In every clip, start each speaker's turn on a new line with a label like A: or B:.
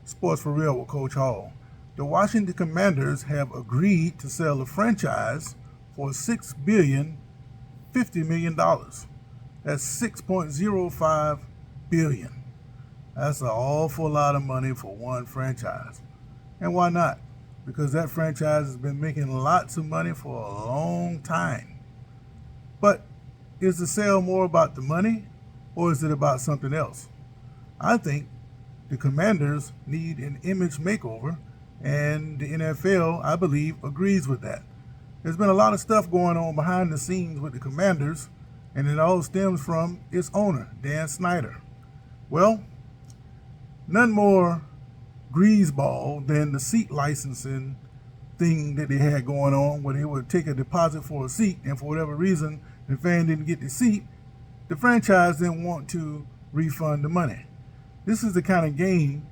A: Sports for Real with Coach Hall. The Washington Commanders have agreed to sell the franchise for $6.05 billion. That's $6.05 billion. That's an awful lot of money for one franchise. And why not? Because that franchise has been making lots of money for a long time. But is the sale more about the money, or is it about something else? I think the Commanders need an image makeover, and the NFL, I believe, agrees with that. There's been a lot of stuff going on behind the scenes with the Commanders, and it all stems from its owner, Dan Snyder. Well, none more greaseball than the seat licensing thing that they had going on, where they would take a deposit for a seat, and for whatever reason, the fan didn't get the seat, the franchise didn't want to refund the money. This is the kind of game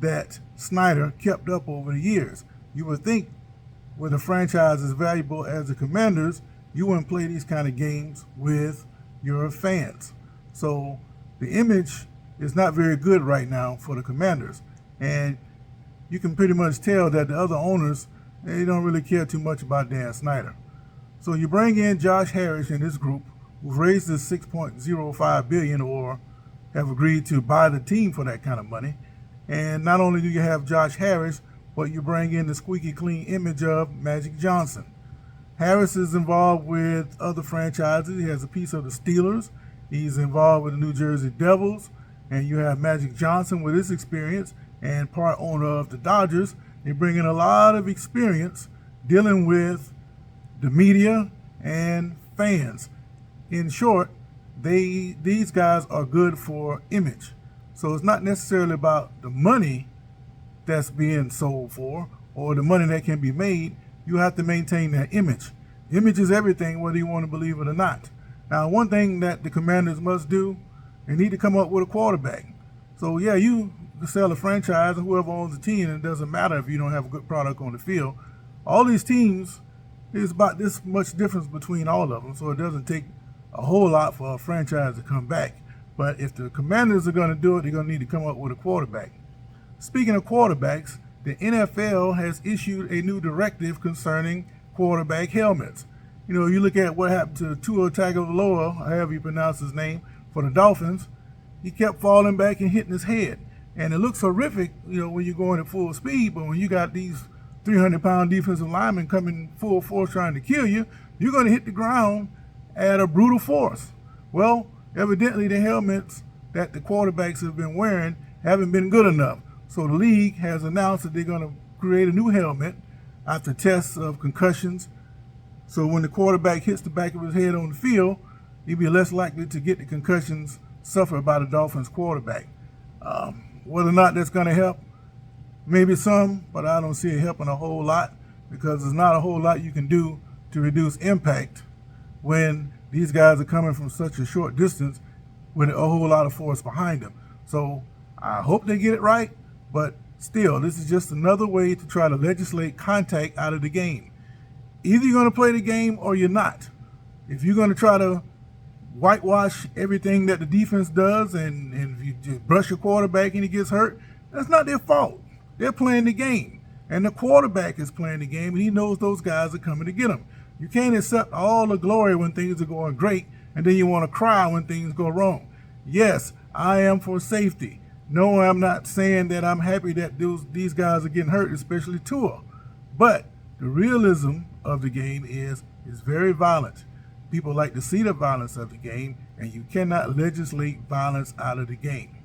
A: that Snyder kept up over the years. You would think with a franchise as valuable as the Commanders, you wouldn't play these kind of games with your fans. So the image is not very good right now for the Commanders. And you can pretty much tell that the other owners, they don't really care too much about Dan Snyder. So you bring in Josh Harris and this group, who've raised this $6.05 billion or have agreed to buy the team for that kind of money. And not only do you have Josh Harris, but you bring in the squeaky clean image of Magic Johnson. Harris is involved with other franchises. He has a piece of the Steelers. He's involved with the New Jersey Devils. And you have Magic Johnson with his experience and part owner of the Dodgers. They bring in a lot of experience dealing with the media and fans. In short, these guys are good for image. So it's not necessarily about the money that's being sold for or the money that can be made. You have to maintain that image. Image is everything, whether you want to believe it or not. Now, one thing that the Commanders must do, they need to come up with a quarterback. So yeah, you sell a franchise and whoever owns the team, it doesn't matter if you don't have a good product on the field. All these teams, there's about this much difference between all of them, so it doesn't take a whole lot for a franchise to come back. But if the Commanders are going to do it, they're going to need to come up with a quarterback. Speaking of quarterbacks, the NFL has issued a new directive concerning quarterback helmets. You know, you look at what happened to Tua Tagovailoa, however you pronounce his name, for the Dolphins. He kept falling back and hitting his head. And it looks horrific, you know, when you're going at full speed, but when you got these 300-pound defensive linemen coming full force trying to kill you, you're going to hit the ground at a brutal force. Well, evidently the helmets that the quarterbacks have been wearing haven't been good enough. So the league has announced that they're going to create a new helmet after tests of concussions. So when the quarterback hits the back of his head on the field, he'll be less likely to get the concussions suffered by the Dolphins quarterback. Whether or not that's going to help, maybe some, but I don't see it helping a whole lot because there's not a whole lot you can do to reduce impact when these guys are coming from such a short distance with a whole lot of force behind them. So I hope they get it right, but still, this is just another way to try to legislate contact out of the game. Either you're going to play the game or you're not. If you're going to try to whitewash everything that the defense does and if you just brush your quarterback and he gets hurt, that's not their fault. They're playing the game. And the quarterback is playing the game, and he knows those guys are coming to get him. You can't accept all the glory when things are going great, and then you want to cry when things go wrong. Yes, I am for safety. No, I'm not saying that I'm happy that these guys are getting hurt, especially Tua. But the realism of the game is very violent. People like to see the violence of the game, and you cannot legislate violence out of the game.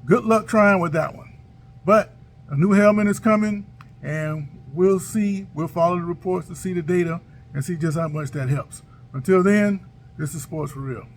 A: Good luck trying with that one. But a new helmet is coming, and we'll see. We'll follow the reports to see the data and see just how much that helps. Until then, this is Sports for Real.